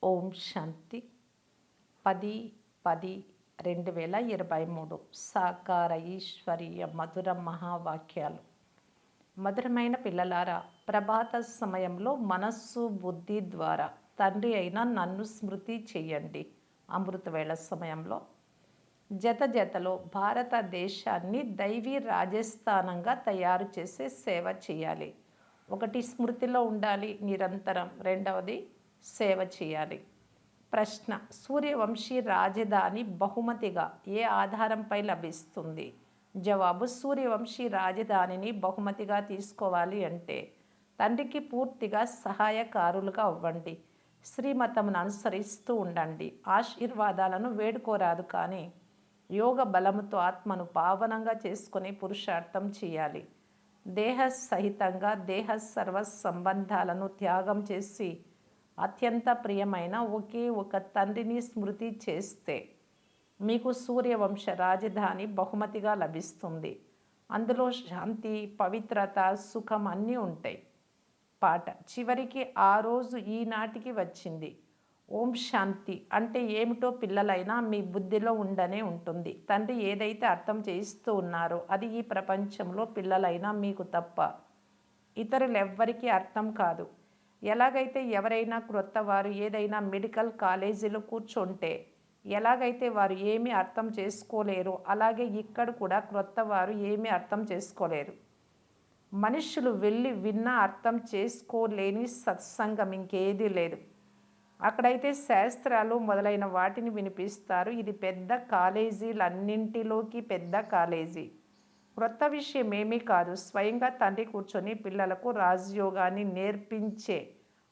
ఓం శాంతి 10/10/2023 సాకార ఈశ్వరీయ మధుర మహావాక్యాలు. మధురమైన పిల్లలారా, ప్రభాత సమయంలో మనస్సు బుద్ధి ద్వారా తండ్రి అయిన నన్ను స్మృతి చెయ్యండి. అమృతవేళ సమయంలో జతలో భారతదేశాన్ని దైవీ రాజస్థానంగా తయారు చేసే సేవ చేయాలి. ఒకటి, స్మృతిలో ఉండాలి నిరంతరం. రెండవది, సేవ చేయాలి. ప్రశ్న: సూర్యవంశీ రాజధాని బహుమతిగా ఏ ఆధారంపై లభిస్తుంది? జవాబు: సూర్యవంశీ రాజధానిని బహుమతిగా తీసుకోవాలి అంటే తండ్రికి పూర్తిగా సహాయకారులుగా అవ్వండి. శ్రీమతమును అనుసరిస్తూ ఉండండి. ఆశీర్వాదాలను వేడుకోరాదు, కానీ యోగ బలముతో ఆత్మను పావనంగా చేసుకుని పురుషార్థం చేయాలి. దేహ సహితంగా దేహ సర్వ సంబంధాలను త్యాగం చేసి అత్యంత ప్రియమైన ఒకే ఒక తండ్రిని స్మృతి చేస్తే మీకు సూర్యవంశ రాజధాని బహుమతిగా లభిస్తుంది. అందులో శాంతి, పవిత్రత, సుఖం అన్నీ ఉంటాయి. పాట చివరికి ఆ రోజు ఈనాటికి వచ్చింది. ఓం శాంతి అంటే ఏమిటో పిల్లలైనా మీ బుద్ధిలో ఉండనే ఉంటుంది. తండ్రి ఏదైతే అర్థం చేయిస్తూ ఉన్నారో అది ఈ ప్రపంచంలో పిల్లలైనా మీకు తప్ప ఇతరులెవ్వరికీ అర్థం కాదు. ఎలాగైతే ఎవరైనా క్రొత్త వారు ఏదైనా మెడికల్ కాలేజీలో కూర్చుంటే ఎలాగైతే వారు ఏమీ అర్థం చేసుకోలేరు, అలాగే ఇక్కడ కూడా క్రొత్త వారు ఏమీ అర్థం చేసుకోలేరు. మనుషులు వెళ్ళి విన్నా అర్థం చేసుకోలేని సత్సంగం ఇంకేదీ లేదు. అక్కడైతే శాస్త్రాలు మొదలైన వాటిని వినిపిస్తారు. ఇది పెద్ద కాలేజీలన్నింటిలోకి పెద్ద కాలేజీ. క్రొత్త విషయం ఏమీ కాదు. స్వయంగా తండ్రి కూర్చొని పిల్లలకు రాజయోగాన్ని నేర్పించే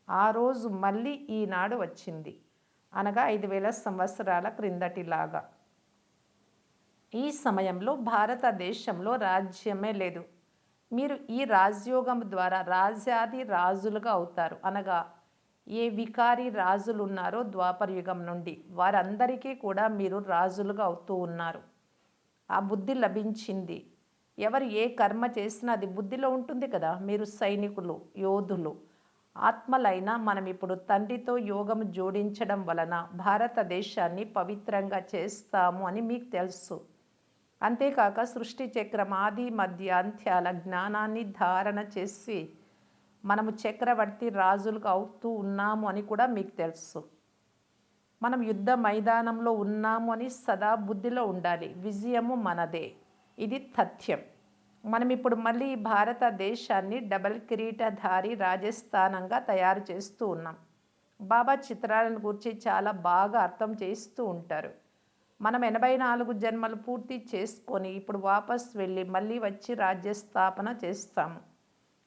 ఆ రోజు మళ్ళీ ఈనాడు వచ్చింది. అనగా 5000 సంవత్సరాల క్రిందటిలాగా. ఈ సమయంలో భారతదేశంలో రాజ్యమే లేదు. మీరు ఈ రాజయోగం ద్వారా రాజాది రాజులుగా అవుతారు. అనగా ఏ వికారి రాజులు ఉన్నారో ద్వాపర యుగం నుండి వారందరికీ కూడా మీరు రాజులుగా అవుతూ ఉన్నారు. ఆ బుద్ధి లభించింది. ఎవరు ఏ కర్మ చేసినా అది బుద్ధిలో ఉంటుంది కదా. మీరు సైనికులు, యోధులు, ఆత్మలైనా మనం ఇప్పుడు తండ్రితో యోగం జోడించడం వలన భారతదేశాన్ని పవిత్రంగా చేస్తాము అని మీకు తెలుసు. అంతేకాక సృష్టి చక్రం ఆది మధ్య అంత్యాల జ్ఞానాన్ని ధారణ చేసి మనము చక్రవర్తి రాజులుగా అవుతూ ఉన్నాము అని కూడా మీకు తెలుసు. మనం యుద్ధ మైదానంలో ఉన్నాము అని సదా బుద్ధిలో ఉండాలి. విజయము మనదే, ఇది తథ్యం. మనం ఇప్పుడు మళ్ళీ భారతదేశాన్ని డబల్ కిరీటధారి రాజస్థానంగా తయారు చేస్తూ ఉన్నాం. బాబా చిత్రాలను గురించి చాలా బాగా అర్థం చేస్తూ ఉంటారు. మనం 84 జన్మలు పూర్తి చేసుకొని ఇప్పుడు వాపస్ వెళ్ళి మళ్ళీ వచ్చి రాజ్యస్థాపన చేస్తాము.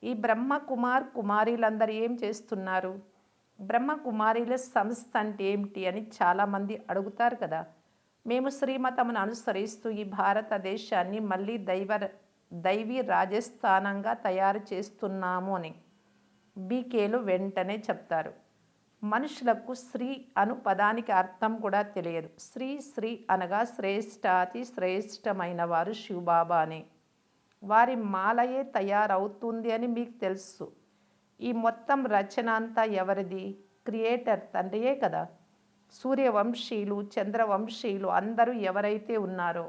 ఈ బ్రహ్మ కుమారీలందరూ ఏం చేస్తున్నారు? బ్రహ్మ కుమారీల సంస్థ అంటే ఏమిటి అని చాలామంది అడుగుతారు కదా. మేము శ్రీమతమును అనుసరిస్తూ ఈ భారతదేశాన్ని మళ్ళీ దైవీ రాజస్థానంగా తయారు చేస్తున్నాము అని బీకేలు వెంటనే చెప్తారు. మనుషులకు శ్రీ అను పదానికి అర్థం కూడా తెలియదు. శ్రీ అనగా శ్రేష్టాతి శ్రేష్టమైన వారు శివబాబా అని. వారి మాలయే తయారవుతుంది అని మీకు తెలుసు. ఈ మొత్తం రచన అంతా ఎవరిది? క్రియేటర్ తండ్రియే కదా. సూర్యవంశీయులు, చంద్రవంశీయులు అందరూ ఎవరైతే ఉన్నారో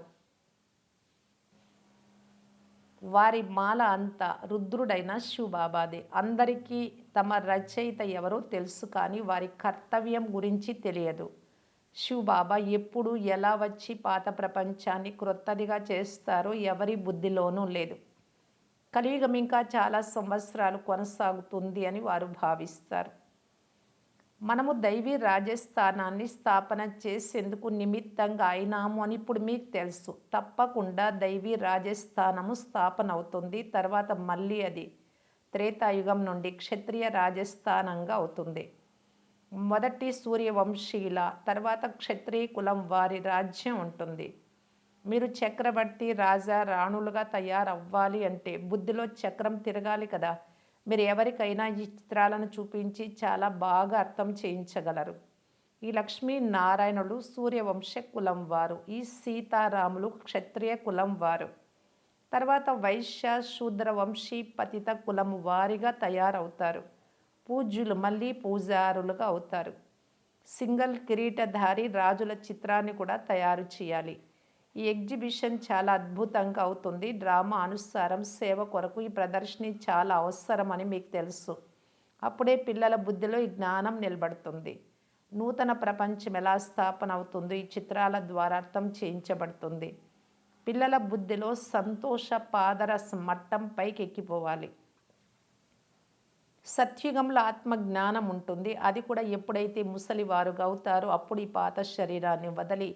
వారి మాల అంతా రుద్రుడైన శివబాబాదే. అందరికీ తమ రచయిత ఎవరో తెలుసు, కానీ వారి కర్తవ్యం గురించి తెలియదు. శివబాబా ఎప్పుడు ఎలా వచ్చి పాత ప్రపంచాన్ని క్రొత్తదిగా చేస్తారో ఎవరి బుద్ధిలోనూ లేదు. కలియుగం ఇంకా చాలా సంవత్సరాలు కొనసాగుతుంది అని వారు భావిస్తారు. మనము దైవీ రాజస్థానాన్ని స్థాపన చేసేందుకు నిమిత్తంగా అయినాము అని ఇప్పుడు మీకు తెలుసు. తప్పకుండా దైవీ రాజస్థానము స్థాపన అవుతుంది. తర్వాత మళ్ళీ అది త్రేతాయుగం నుండి క్షత్రియ రాజస్థానంగా అవుతుంది. మొదటి సూర్యవంశీయుల, తర్వాత క్షత్రియ కులం వారి రాజ్యం ఉంటుంది. మీరు చక్రవర్తి, రాజా, రాణులుగా తయారవ్వాలి అంటే బుద్ధిలో చక్రం తిరగాలి కదా. మీరు ఎవరికైనా ఈ చిత్రాలను చూపించి చాలా బాగా అర్థం చేయించగలరు. ఈ లక్ష్మీనారాయణులు సూర్యవంశ కులం వారు, ఈ సీతారాములు క్షత్రియ కులం వారు, తర్వాత వైశ్య శూద్ర వంశీ పతిత కులం వారిగా తయారవుతారు. పూజ్యులు మళ్ళీ పూజారులుగా అవుతారు. సింగల్ కిరీటధారి రాజుల చిత్రాన్ని కూడా తయారు చేయాలి. ఈ ఎగ్జిబిషన్ చాలా అద్భుతంగా అవుతుంది. డ్రామా అనుసారం సేవ కొరకు ఈ ప్రదర్శన చాలా అవసరమని మీకు తెలుసు. అప్పుడే పిల్లల బుద్ధిలో ఈ జ్ఞానం నిలబడుతుంది. నూతన ప్రపంచం ఎలా స్థాపన అవుతుందో ఈ చిత్రాల ద్వారా అర్థం చేయించబడుతుంది. పిల్లల బుద్ధిలో సంతోష పాదరస మట్టం పైకి ఎక్కిపోవాలి. సత్యుగంలో ఆత్మజ్ఞానం ఉంటుంది. అది కూడా ఎప్పుడైతే ముసలివారుగా అవుతారో అప్పుడు ఈ పాత శరీరాన్ని వదిలి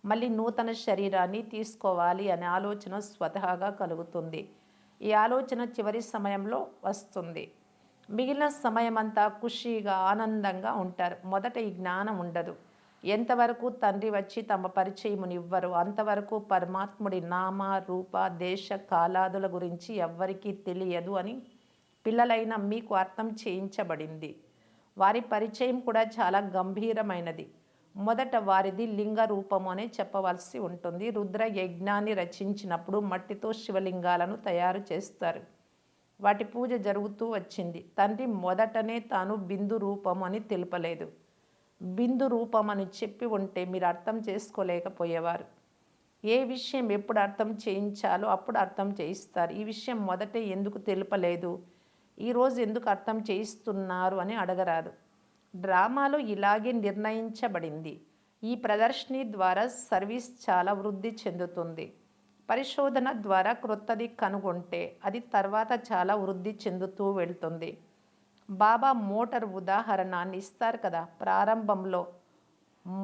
మళ్ళీ నూతన శరీరాన్ని తీసుకోవాలి అనే ఆలోచన స్వతహాగా కలుగుతుంది. ఈ ఆలోచన చివరి సమయంలో వస్తుంది. మిగిలిన సమయం అంతా ఖుషీగా ఆనందంగా ఉంటారు. మొదట ఈ జ్ఞానం ఉండదు. ఎంతవరకు తండ్రి వచ్చి తమ పరిచయమునివ్వరు అంతవరకు పరమాత్ముడి నామ రూప దేశ కాలాదుల గురించి ఎవ్వరికీ తెలియదు అని పిల్లలైన మీకు అర్థం చేయించబడింది. వారి పరిచయం కూడా చాలా గంభీరమైనది. మొదట వారిది లింగ రూపము అనే చెప్పవలసి ఉంటుంది. రుద్ర యజ్ఞాన్ని రచించినప్పుడు మట్టితో శివలింగాలను తయారు చేస్తారు. వాటి పూజ జరుగుతూ వచ్చింది. తండ్రి మొదటనే తాను బిందు రూపము అని తెలుపలేదు. బిందు రూపం అని చెప్పి ఉంటే మీరు అర్థం చేసుకోలేకపోయేవారు. ఏ విషయం ఎప్పుడు అర్థం చేయించాలో అప్పుడు అర్థం చేయిస్తారు. ఈ విషయం మొదటే ఎందుకు తెలుపలేదు, ఈరోజు ఎందుకు అర్థం చేయిస్తున్నారు అని అడగరాదు. డ్రామాలో ఇలాగే నిర్ణయించబడింది. ఈ ప్రదర్శన ద్వారా సర్వీస్ చాలా వృద్ధి చెందుతుంది. పరిశోధన ద్వారా క్రొత్తది కనుగొంటే అది తర్వాత చాలా వృద్ధి చెందుతూ వెళ్తుంది. బాబా మోటార్ ఉదాహరణాన్ని ఇస్తారు కదా. ప్రారంభంలో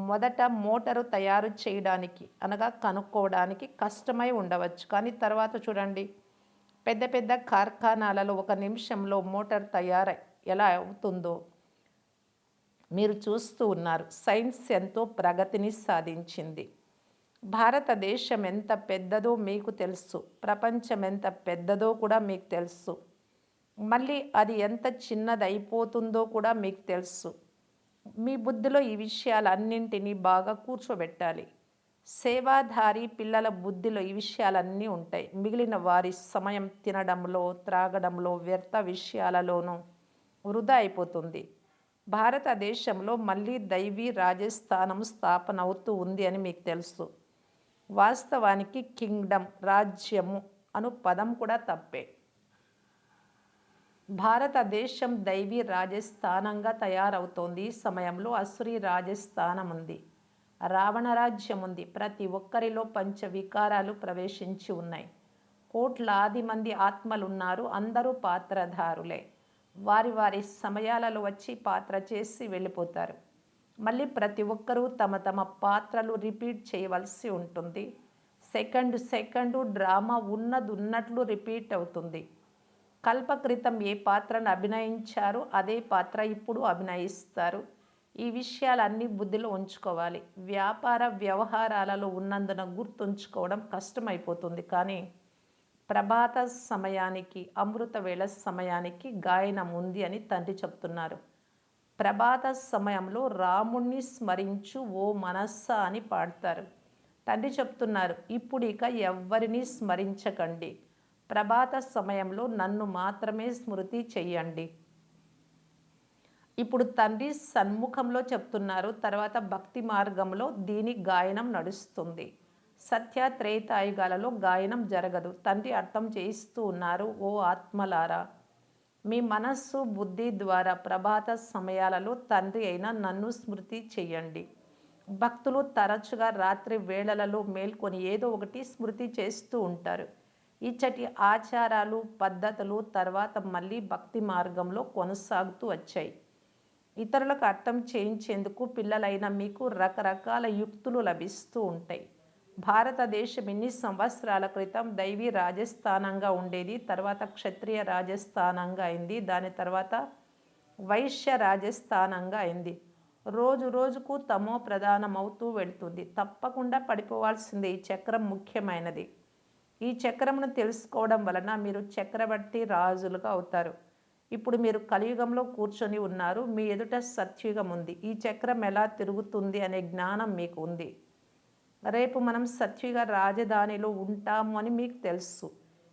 మొదట మోటారు తయారు చేయడానికి అనగా కనుక్కోవడానికి కష్టమై ఉండవచ్చు. కానీ తర్వాత చూడండి, పెద్ద పెద్ద కార్ఖానాలలో 1 నిమిషంలో మోటార్ తయారై ఎలా అవుతుందో మీరు చూస్తూ ఉన్నారు. సైన్స్ ఎంతో ప్రగతిని సాధించింది. భారతదేశం ఎంత పెద్దదో మీకు తెలుసు. ప్రపంచం ఎంత పెద్దదో కూడా మీకు తెలుసు. మళ్ళీ అది ఎంత చిన్నదైపోతుందో కూడా మీకు తెలుసు. మీ బుద్ధిలో ఈ విషయాలన్నింటినీ బాగా కూర్చోబెట్టాలి. సేవాధారి పిల్లల బుద్ధిలో ఈ విషయాలన్నీ ఉంటాయి. మిగిలిన వారి సమయం తినడంలో, త్రాగడంలో, వ్యర్థ విషయాలలోనూ వృధా అయిపోతుంది. భారతదేశంలో మళ్ళీ దైవీ రాజస్థానం స్థాపన అవుతూ ఉంది అని మీకు తెలుసు. వాస్తవానికి కింగ్డమ్ రాజ్యము అను పదం కూడా తప్పే. భారతదేశం దైవీ రాజస్థానంగా తయారవుతోంది. ఈ సమయంలో అసురీ రాజస్థానం ఉంది. రావణ రాజ్యం ఉంది. ప్రతి ఒక్కరిలో పంచ వికారాలు ప్రవేశించి ఉన్నాయి. కోట్లాది మంది ఆత్మలున్నారు. అందరూ పాత్రధారులే. వారి వారి సమయాలలో వచ్చి పాత్ర చేసి వెళ్ళిపోతారు. మళ్ళీ ప్రతి ఒక్కరూ తమ తమ పాత్రలు రిపీట్ చేయవలసి ఉంటుంది. సెకండు డ్రామా ఉన్నట్లు రిపీట్ అవుతుంది. కల్పక్రితం ఏ పాత్రను అభినయించారో అదే పాత్ర ఇప్పుడు అభినయిస్తారు. ఈ విషయాలన్నీ బుద్ధిలో ఉంచుకోవాలి. వ్యాపార వ్యవహారాలలో ఉన్నందున గుర్తుంచుకోవడం కష్టమైపోతుంది. కానీ ప్రభాత సమయానికి, అమృత వేళ సమయానికి గాయనం ఉంది అని తండ్రి చెప్తున్నారు. ప్రభాత సమయంలో రాముణ్ణి స్మరించు ఓ మనస్సా అని పాడతారు. తండ్రి చెప్తున్నారు, ఇప్పుడు ఇక ఎవ్వరినీ స్మరించకండి. ప్రభాత సమయంలో నన్ను మాత్రమే స్మృతి చెయ్యండి. ఇప్పుడు తండ్రి సన్ముఖంలో చెప్తున్నారు. తర్వాత భక్తి మార్గంలో దీని గాయనం నడుస్తుంది. సత్య త్రేతాయుగాలలో గాయనం జరగదు. తండ్రి అర్థం చేయిస్తూ ఉన్నారు. ఓ ఆత్మలారా, మీ మనస్సు బుద్ధి ద్వారా ప్రభాత సమయాలలో తండ్రి అయిన నన్ను స్మృతి చెయ్యండి. భక్తులు తరచుగా రాత్రి వేళలలో మేల్కొని ఏదో ఒకటి స్మృతి చేస్తూ ఉంటారు. ఇచ్చటి ఆచారాలు పద్ధతులు తర్వాత మళ్ళీ భక్తి మార్గంలో కొనసాగుతూ వచ్చాయి. ఇతరులకు అర్థం చేయించేందుకు పిల్లలైన మీకు రకరకాల యుక్తులు లభిస్తూ ఉంటాయి. భారతదేశం ఇన్ని సంవత్సరాల క్రితం దైవీ రాజస్థానంగా ఉండేది. తర్వాత క్షత్రియ రాజస్థానంగా అయింది. దాని తర్వాత వైశ్య రాజస్థానంగా అయింది. రోజు రోజుకు తమో ప్రధానమవుతూ వెళ్తుంది. తప్పకుండా పడిపోవాల్సిందే. ఈ చక్రం ముఖ్యమైనది. ఈ చక్రమును తెలుసుకోవడం వలన మీరు చక్రవర్తి రాజులుగా అవుతారు. ఇప్పుడు మీరు కలియుగంలో కూర్చొని ఉన్నారు. మీ ఎదుట సత్యుగం ఉంది. ఈ చక్రం ఎలా తిరుగుతుంది అనే జ్ఞానం మీకు ఉంది. రేపు మనం సత్యుగ రాజధానిలో ఉంటాము అని మీకు తెలుసు.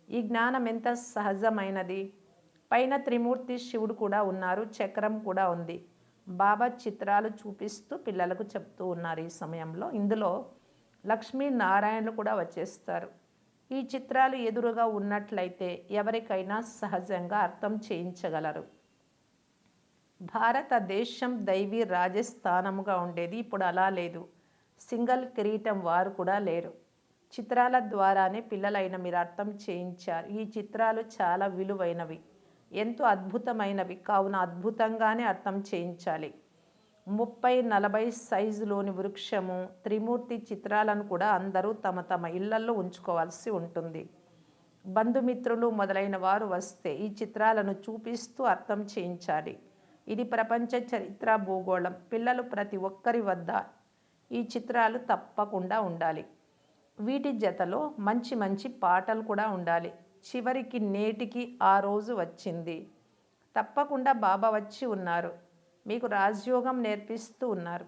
ఈ జ్ఞానం ఎంత సహజమైనది. పైన త్రిమూర్తి శివుడు కూడా ఉన్నారు. చక్రం కూడా ఉంది. బాబా చిత్రాలు చూపిస్తూ పిల్లలకు చెప్తూ ఉన్నారు ఈ సమయంలో. ఇందులో లక్ష్మీనారాయణులు కూడా వచ్చేస్తారు. ఈ చిత్రాలు ఎదురుగా ఉన్నట్లయితే ఎవరికైనా సహజంగా అర్థం చేయించగలరు. భారతదేశం దైవీ రాజస్థానముగా ఉండేది. ఇప్పుడు అలా లేదు. సింగల్ కిరీటం వారు కూడా లేరు. చిత్రాల ద్వారానే పిల్లలైన మీరు అర్థం చేయించారు. ఈ చిత్రాలు చాలా విలువైనవి, ఎంతో అద్భుతమైనవి కావున అద్భుతంగానే అర్థం చేయించాలి. 30-40 సైజులోని వృక్షము, త్రిమూర్తి చిత్రాలను కూడా అందరూ తమ తమ ఇళ్లల్లో ఉంచుకోవాల్సి ఉంటుంది. బంధుమిత్రులు మొదలైన వారు వస్తే ఈ చిత్రాలను చూపిస్తూ అర్థం చేయించాలి. ఇది ప్రపంచ చరిత్ర, భూగోళం. పిల్లలు ప్రతి ఒక్కరి వద్ద ఈ చిత్రాలు తప్పకుండా ఉండాలి. వీటి జతలో మంచి మంచి పాటలు కూడా ఉండాలి. చివరికి నేటికి ఆ రోజు వచ్చింది. తప్పకుండా బాబా వచ్చి ఉన్నారు. మీకు రాజయోగం నేర్పిస్తూ ఉన్నారు.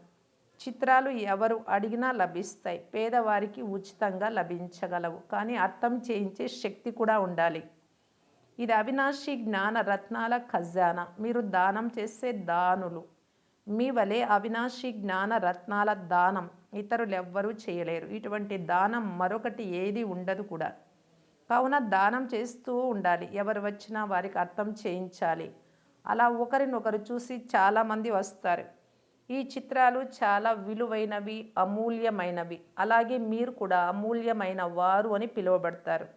చిత్రాలు ఎవరు అడిగినా లభిస్తాయి. పేదవారికి ఉచితంగా లభించగలవు. కానీ అర్థం చేయించే శక్తి కూడా ఉండాలి. ఇది అవినాశి జ్ఞాన రత్నాల ఖజానా. మీరు దానం చేసే దానులు. మీ వలె అవినాశి జ్ఞాన రత్నాల దానం ఇతరులెవ్వరూ చేయలేరు. ఇటువంటి దానం మరొకటి ఏది ఉండదు కూడా. కావున దానం చేస్తూ ఉండాలి. ఎవరు వచ్చినా వారికి అర్థం చేయించాలి. అలా ఒకరినొకరు చూసి చాలామంది వస్తారు. ఈ చిత్రాలు చాలా విలువైనవి, అమూల్యమైనవి. అలాగే మీరు కూడా అమూల్యమైన వారు అని పిలువబడతారు.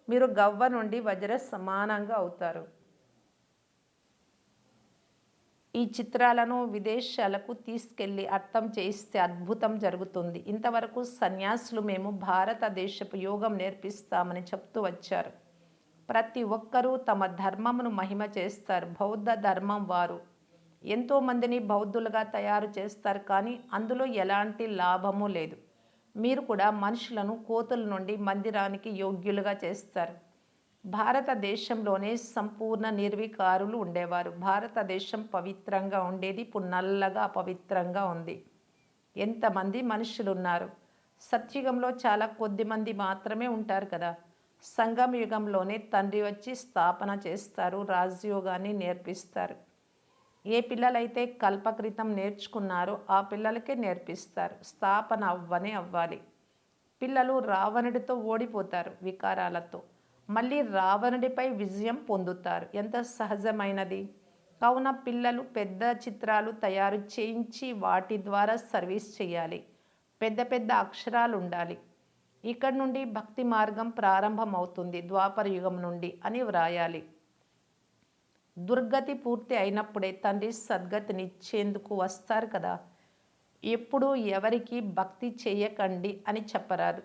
మీరు గవ్వ నుండి వజ్ర సమానంగా అవుతారు. ఈ చిత్రాలను విదేశాలకు తీసుకెళ్ళి అర్థం చేయిస్తే అద్భుతం జరుగుతుంది. ఇంతవరకు సన్యాసులు మేము భారతదేశపు యోగం నేర్పిస్తామని చెప్తూ వచ్చారు. ప్రతి ఒక్కరూ తమ ధర్మమును మహిమ చేస్తారు. బౌద్ధ ధర్మం వారు ఎంతోమందిని బౌద్ధులుగా తయారు చేస్తారు, కానీ అందులో ఎలాంటి లాభము లేదు. మీరు కూడా మనుషులను కోతుల నుండి మందిరానికి యోగ్యులుగా చేస్తారు. భారతదేశంలోనే సంపూర్ణ నిర్వికారులు ఉండేవారు. భారతదేశం పవిత్రంగా ఉండేది. ఇప్పుడు నల్లగా అపవిత్రంగా ఉంది. ఎంతమంది మనుషులు ఉన్నారు. సత్యుగంలో చాలా కొద్ది మంది మాత్రమే ఉంటారు కదా. సంగమ యుగంలోనే తండ్రి వచ్చి స్థాపన చేస్తారు. రాజయోగాన్ని నేర్పిస్తారు. ఏ పిల్లలైతే కల్పకృతం నేర్చుకున్నారో ఆ పిల్లలకే నేర్పిస్తారు. స్థాపన అవ్వాలి. పిల్లలు రావణుడితో ఓడిపోతారు వికారాలతో. మళ్ళీ రావణుడిపై విజయం పొందుతారు. ఎంత సహజమైనది. కావున పిల్లలు పెద్ద చిత్రాలు తయారు చేయించి వాటి ద్వారా సర్వీస్ చేయాలి. పెద్ద పెద్ద అక్షరాలు ఉండాలి. ఇక్కడి నుండి భక్తి మార్గం ప్రారంభమవుతుంది, ద్వాపర యుగం నుండి అని వ్రాయాలి. దుర్గతి పూర్తి అయినప్పుడే తండ్రి సద్గతినిచ్చేందుకు వస్తారు కదా. ఎప్పుడు ఎవరికి భక్తి చేయకండి అని చెప్పరాదు.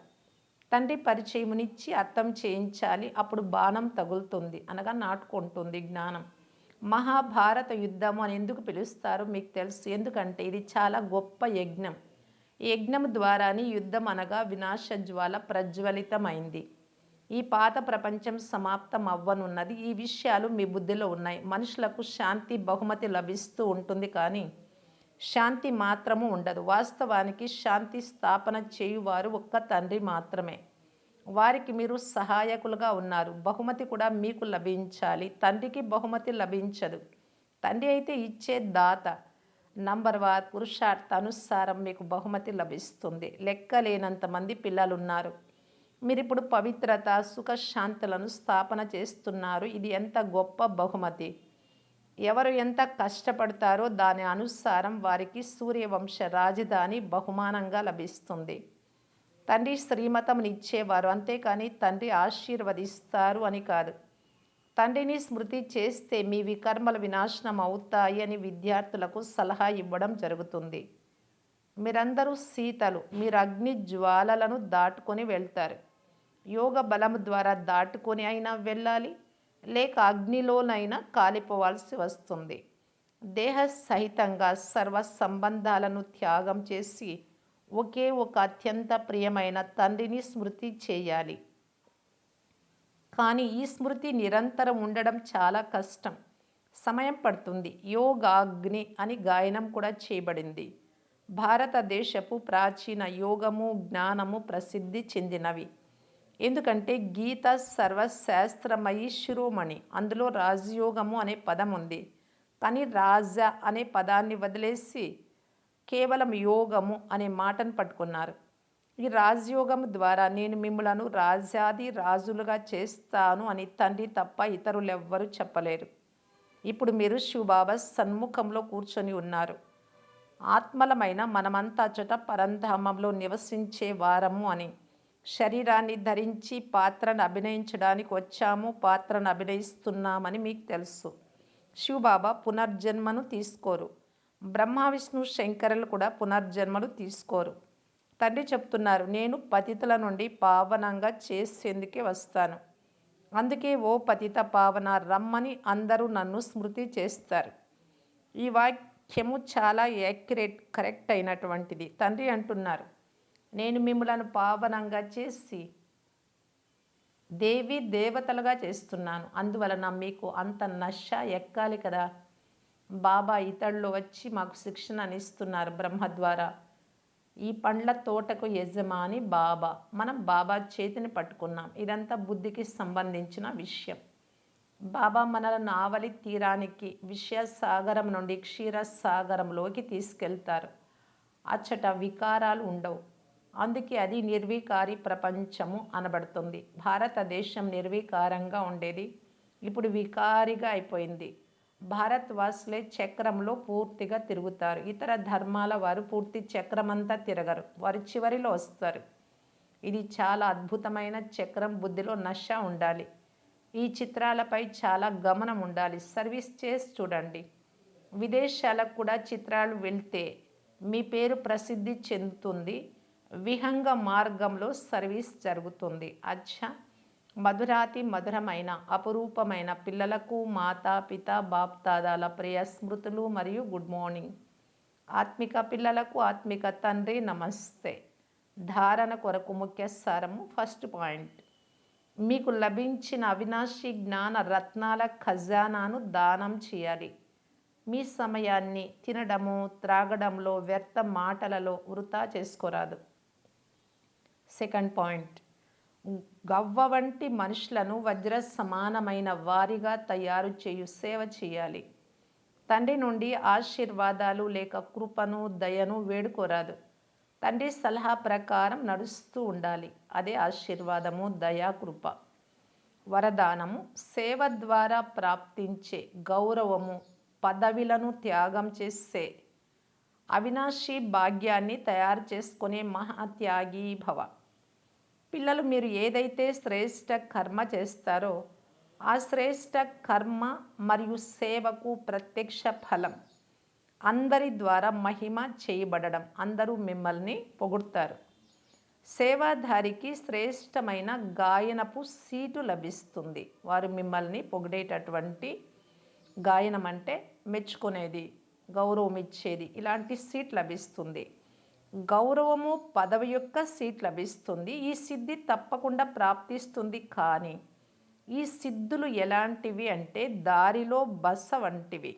తండ్రి పరిచయమునిచ్చి అర్థం చేయించాలి. అప్పుడు బాణం తగులుతుంది, అనగా నాటుకుంటుంది జ్ఞానం. మహాభారత యుద్ధము అని ఎందుకు పిలుస్తారో మీకు తెలుసు. ఎందుకంటే ఇది చాలా గొప్ప యజ్ఞం. ఈ యజ్ఞం ద్వారానే యుద్ధం అనగా వినాశ జ్వాల ప్రజ్వలితమైంది. ఈ పాత ప్రపంచం సమాప్తం అవ్వనున్నది. ఈ విషయాలు మీ బుద్ధిలో ఉన్నాయి. మనుషులకు శాంతి బహుమతి లభిస్తూ ఉంటుంది, కానీ శాంతి మాత్రము ఉండదు. వాస్తవానికి శాంతి స్థాపన చేయువారు ఒక్క తండ్రి మాత్రమే. వారికి మీరు సహాయకులుగా ఉన్నారు. బహుమతి కూడా మీకు లభించాలి. తండ్రికి బహుమతి లభించదు. తండ్రి అయితే ఇచ్చే దాత. నంబర్ వార్ పురుషార్థానుసారం మీకు బహుమతి లభిస్తుంది. లెక్కలేనంత మంది పిల్లలున్నారు. మీరిప్పుడు పవిత్రత, సుఖశాంతులను స్థాపన చేస్తున్నారు. ఇది ఎంత గొప్ప బహుమతి. ఎవరు ఎంత కష్టపడతారో దాని అనుసారం వారికి సూర్యవంశ రాజధాని బహుమానంగా లభిస్తుంది. తండ్రి శ్రీమతంనిచ్చేవారు, అంతేకాని తండ్రి ఆశీర్వదిస్తారు అని కాదు. తండ్రిని స్మృతి చేస్తే మీ వికర్మలు వినాశనం అవుతాయి అని విద్యార్థులకు సలహా ఇవ్వడం జరుగుతుంది. మీరందరూ సీతలు. మీరు అగ్ని జ్వాలలను దాటుకొని వెళ్తారు. యోగ బలము ద్వారా దాటుకొని అయినా వెళ్ళాలి, లేక అగ్నిలోనైనా కాలిపోవాల్సి వస్తుంది. దేహ సహితంగా సర్వ సంబంధాలను త్యాగం చేసి ఒకే ఒక అత్యంత ప్రియమైన తండ్రిని స్మృతి చేయాలి. కానీ ఈ స్మృతి నిరంతరం ఉండడం చాలా కష్టం, సమయం పడుతుంది. యోగాగ్ని అని గాయనం కూడా చేయబడింది. భారతదేశపు ప్రాచీన యోగము, జ్ఞానము ప్రసిద్ధి చెందినవి. ఎందుకంటే గీత సర్వశాస్త్రమయి శిరోమణి. అందులో రాజయోగము అనే పదం ఉంది. కానీ రాజా అనే పదాన్ని వదిలేసి కేవలం యోగము అనే మాటను పట్టుకున్నారు. ఈ రాజయోగం ద్వారా నేను మిమ్మలను రాజాది రాజులుగా చేస్తాను అని తండ్రి తప్ప ఇతరులెవ్వరూ చెప్పలేరు. ఇప్పుడు మీరు శివబాబా సన్ముఖంలో కూర్చొని ఉన్నారు. ఆత్మలమైన మనమంతా అచ్చట పరంధామంలో నివసించే వారము అని శరీరాన్ని ధరించి పాత్రను అభినయించడానికి వచ్చాము, పాత్రను అభినయిస్తున్నామని మీకు తెలుసు. శివబాబా పునర్జన్మను తీసుకోరు. బ్రహ్మ విష్ణు శంకరులు కూడా పునర్జన్మను తీసుకోరు. తండ్రి చెప్తున్నారు, నేను పతితుల నుండి పావనంగా చేసేందుకే వస్తాను. అందుకే ఓ పతిత పావన రమ్మని అందరూ నన్ను స్మృతి చేస్తారు. ఈ వాక్యము చాలా కరెక్ట్ అయినటువంటిది. తండ్రి అంటున్నారు, నేను మిమ్మలను పావనంగా చేసి దేవి దేవతలుగా చేస్తున్నాను. అందువలన మీకు అంత నశ ఎక్కాలి కదా. బాబా ఇతడులు వచ్చి మాకు శిక్షణ ఇస్తున్నారు బ్రహ్మ ద్వారా. ఈ పండ్ల తోటకు యజమాని బాబా. మనం బాబా చేతిని పట్టుకున్నాం. ఇదంతా బుద్ధికి సంబంధించిన విషయం. బాబా మనలను ఆవలి తీరానికి విషయసాగరం నుండి క్షీరసాగరంలోకి తీసుకెళ్తారు. అచ్చట వికారాలు ఉండవు. అందుకే అది నిర్వికారి ప్రపంచము అనబడుతుంది. భారతదేశం నిర్వికారంగా ఉండేది, ఇప్పుడు వికారిగా అయిపోయింది. భారత్ వాసులే చక్రంలో పూర్తిగా తిరుగుతారు. ఇతర ధర్మాల వారు పూర్తి చక్రమంతా తిరగరు, వారు చివరిలో వస్తారు. ఇది చాలా అద్భుతమైన చక్రం. బుద్ధిలో నశ ఉండాలి. ఈ చిత్రాలపై చాలా గమనం ఉండాలి. సర్వీస్ చేసి చూడండి. విదేశాలకు కూడా చిత్రాలు వెళ్తే మీ పేరు ప్రసిద్ధి చెందుతుంది. విహంగ మార్గంలో సర్వీస్ జరుగుతుంది. అచ్చా, మధురాతి మధురమైన అపురూపమైన పిల్లలకు మాతాపిత బాప్దాదాల ప్రియ స్మృతులు మరియు గుడ్ మార్నింగ్. ఆత్మిక పిల్లలకు ఆత్మిక తండ్రి నమస్తే. ధారణ కొరకు ముఖ్య సారము. ఫస్ట్ పాయింట్, మీకు లభించిన అవినాశి జ్ఞాన రత్నాల ఖజానాను దానం చేయాలి. మీ సమయాన్ని తినడము త్రాగడంలో వ్యర్థ మాటలలో వృధా చేసుకోరాదు. సెకండ్ పాయింట్, గవ్వ వంటి మనుషులను వజ్ర సమానమైన వారిగా తయారు చేయు సేవ చేయాలి. తండ్రి నుండి ఆశీర్వాదాలు లేక కృపను దయను వేడుకోరాదు. తండ్రి సలహా ప్రకారం నడుస్తూ ఉండాలి. అదే ఆశీర్వాదము, దయా, కృప. వరదానము, సేవ ద్వారా ప్రాప్తించే గౌరవము పదవిలను త్యాగం చేసే అవినాశి భాగ్యాన్ని తయారు చేసుకునే మహాత్యాగి భవ. పిల్లలు, మీరు ఏదైతే శ్రేష్ఠ కర్మ చేస్తారో ఆ శ్రేష్ఠ కర్మ మరియు సేవకు ప్రత్యక్ష ఫలం అందరి ద్వారా మహిమ చేయబడడం. అందరూ మిమ్మల్ని పొగుడుతారు. సేవాధారికి శ్రేష్టమైన గాయనపు సీటు లభిస్తుంది. వారు మిమ్మల్ని పొగిడేటటువంటి గాయనం అంటే మెచ్చుకునేది, గౌరవం ఇచ్చేది, ఇలాంటి సీట్ లభిస్తుంది. గౌరవము పదవి యొక్క సీట్ లభిస్తుంది. ఈ సిద్ధి తప్పకుండా ప్రాప్తిస్తుంది. కానీ ఈ సిద్ధులు ఎలాంటివి అంటే దారిలో బస వంటివి.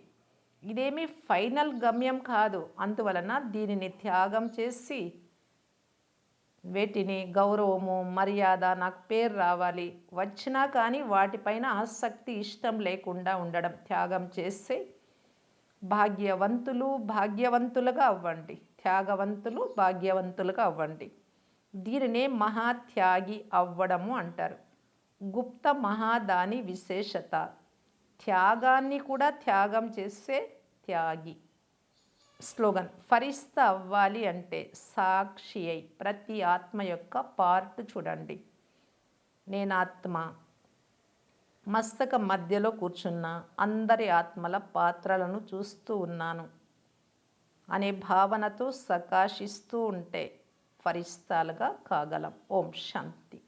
ఇదేమీ ఫైనల్ గమ్యం కాదు. అందువలన దీనిని త్యాగం చేసి వేటిని గౌరవము, మర్యాద, నాకు పేరు రావాలి వచ్చినా కానీ వాటిపైన ఆసక్తి, ఇష్టం లేకుండా ఉండడం త్యాగం చేసి భాగ్యవంతులుగా అవ్వండి. త్యాగవంతులు భాగ్యవంతులుగా అవ్వండి. దీనినే మహాత్యాగి అవ్వడము అంటారు. గుప్త మహాదాని విశేషత త్యాగాన్ని కూడా త్యాగం చేసే త్యాగి. స్లోగన్, ఫరిస్తా అవ్వాలి అంటే సాక్షి అయి ప్రతి ఆత్మ యొక్క పార్ట్ చూడండి. నేను ఆత్మ మస్తక మధ్యలో కూర్చున్న అందరి ఆత్మల పాత్రలను చూస్తూ ఉన్నాను అనే భావనతో ప్రకాశిస్తూ ఉంటే ఫరిస్తాలుగా కాగలం. ఓం శాంతి.